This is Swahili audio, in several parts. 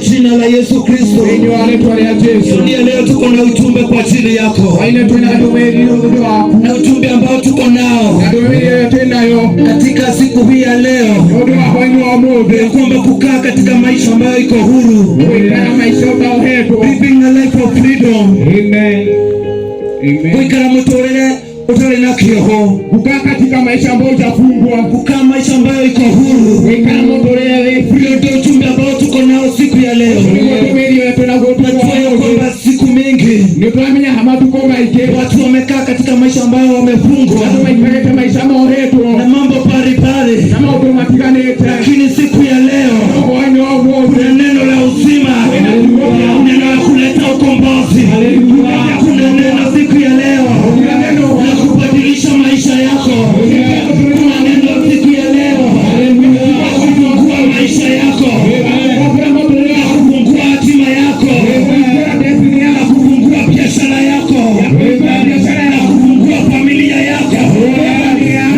jina la Yesu Kristo. Jioni ya leo tuko na ujumbe kwa ajili yako. Na ujumbe ambao tuko nao katika siku hii ya leo ya kwamba kukaa katika maisha ambayo iko huru. Living a life of freedom. Kuikara mutorere utole na kiho. Kukaa katika maisha ambayo hujafungwa. Kukaa maisha ambayo iko huru. Kuikara mutorere. Hiyo ndio ujumbe ambao tuko nao siku ya leo. Najua kwamba siku mingi watu wamekaa katika maisha ambayo wamefungwa na mambo pale, lakini siku ya leo kuna neno la uzima, neno la kuleta ukombozi. Kuna neno siku ya leo la kubadilisha maisha yako. Kuna neno siku ya leo la kufungua maisha yako, la kufungua hatima yako, la kufungua biashara yako, la kufungua familia yako,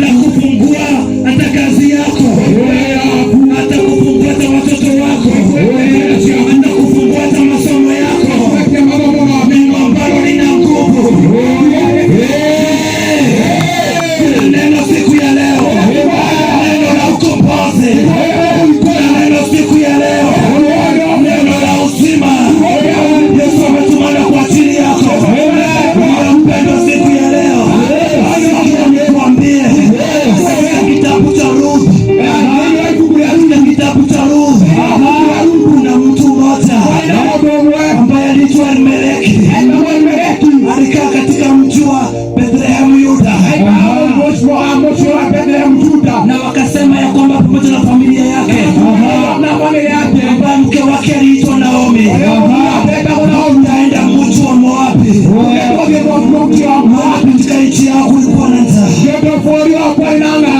la kufungua hata kazi yako, hata kufungua hata watoto wako, hata kufungua hata masomo yako. Neno ambalo lina nguvu. Neno siku ya leo, neno la ukombozi. Neno siku ya leo, neno la uzima. Yesu ametumana kwa ajili yako. Mpendwa, siku ya leo nikwambie, kitabu cha Ruth, kitabu cha Ruth, kuna mtu mmoja ambaye aliitwa Elimeleki. Alikaa katika mji wa Bethlehem Yuda, na wakasema ya kwamba pamoja na familia yake ambaye mke wake aliitwa Naomi utaenda mji wa Moabi. Katika nchi yako kulikuwa na njaa,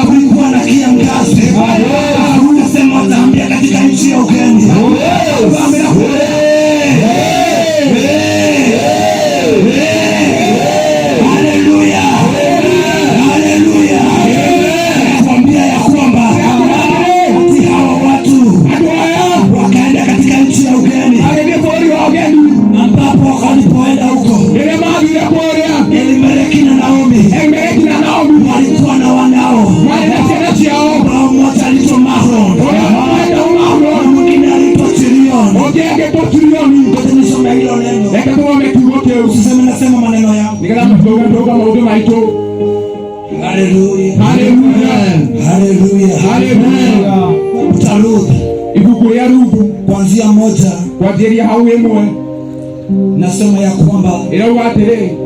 kulikuwa na kiangazi. Wakasema watahamia katika nchi ya ugeni. Nasema maneno yangu. Haleluya. Haleluya. Haleluya. Ruth. Ibuku ya Ruth kuanzia moja kwa ajili ya hao yemwe. Nasema ya kwamba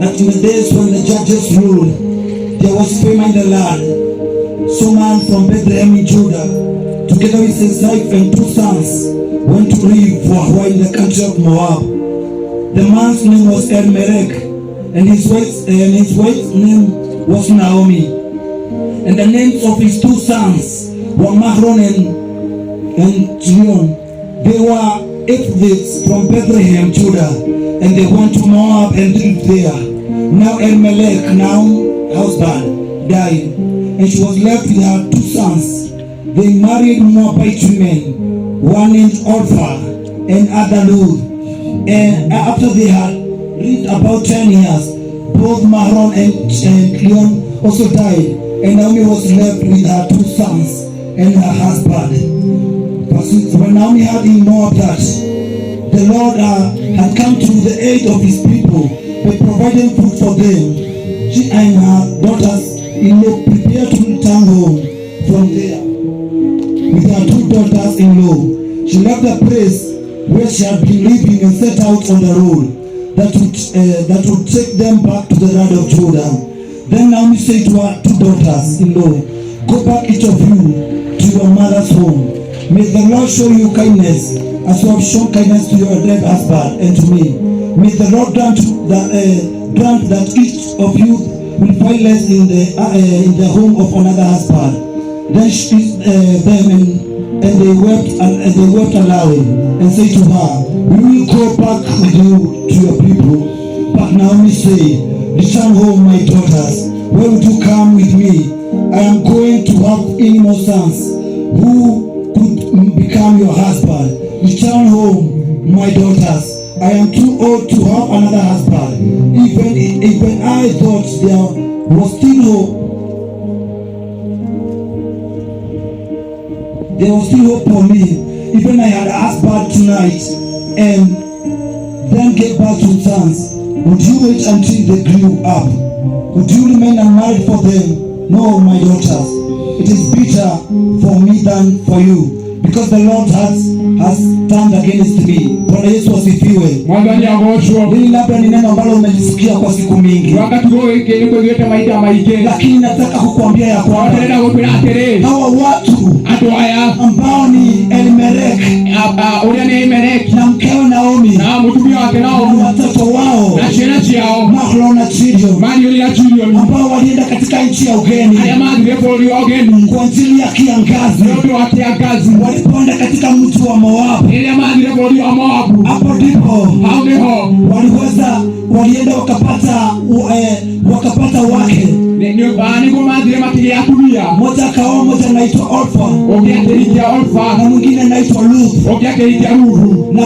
that in the days when the judges ruled, there was famine in the land. So man from Bethlehem in Judah, together with his wife and 2 sons, went to live for a while in the country of Moab. The man's name was Elimelech, and his wife's name was Naomi. And the names of his 2 sons were Mahlon and Chilion. They were Ephrathites from Bethlehem, Judah, and they went to Moab and lived there. Now Elimelech, now husband, died, and she was left with her 2 sons. They married Moabite women, one named Orpah and other Ruth. And after they had lived about 10 years, both Mahlon and Chilion also died, and Naomi was left with her 2 sons and her husband. When Naomi had in Moab that the Lord had come to the aid of his people by providing food for them, she and her daughters-in-law prepared to return home from there with her 2 daughters-in-law. She left the place where she had been living and set out on the road that would take them back to the land of Judah. Then Naomi said to her 2 daughters-in-law, "Go back, each of you, to your mother's home. May the Lord show you kindness as you have shown kindness to your dead husband and to me. May the Lord grant that each of you will find rest in the home of another husband." Then they wept aloud and said to her, "We will go back with you to your people." But Naomi said, "Return home, my daughters. Why would you come with me? I am going to have any more sons who could become your husband. Return home my daughters, I am too old to have another husband. Even I thought there was still hope. There was still hope for me. Even I had a husband tonight and then gave birth to sons. Would you wait until they grew up? Would you remain unmarried for them? No, my daughters. It is better for me than for you, because the Lord has turned against me. Bwana Yesu asifiwe. Hili labda ni neno ambalo umelisikia kwa siku mingi, lakini nataka kukuambia ya kwamba hawa watu ambao ni Elimelech na mkewe Naomi na watoto wao Mahlon na Chilion ambao walienda katika nchi ya ugeni kwa ajili ya kiangazi, walipoenda katika mji wa Moabu, hapo ndipo walienda wakapata wake moja akaoa, moja anaitwa Orfa na mwingine anaitwa Ruth, na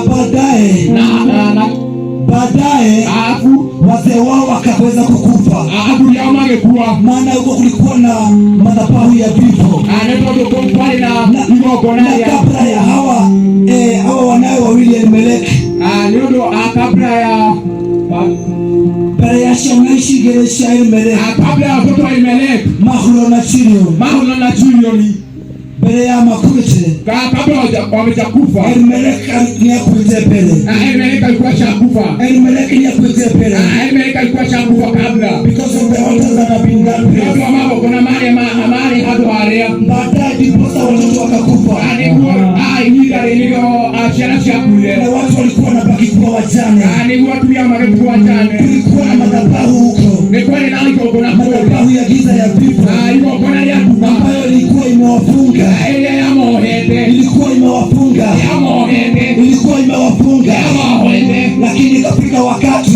baadaye wazee wao wakaweza kukufa, maana huko kulikuwa na madhabahu ya vifo. Na kabla ya hawa wanawe wawili Elimelech Mahlon na Chilion mbele ya makuche kabla wamechakufa, Elimelech ni akuite mbele. Elimelech alikuwa shakufa. Elimelech ni akuite mbele. Elimelech alikuwa shakufa kabla, because of the altars that have been done. Kabla mambo kuna mali hado harea. Baadaye ndipo watoto wakakufa. Ndio achana chakule. Na watu walikuwa wanabaki kuwa wajane. Ndio watu ya marefu wajane. Kulikuwa na madhabahu huko. Nilikuwa nani kwa kuna madhabahu ya giza ya vifo. Hiyo kuna ya ambayo ilikuwa imewafunga. Ilikuwa imewafunga, lakini ikafika wakati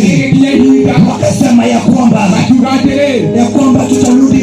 wakasema ya kwamba tutarudi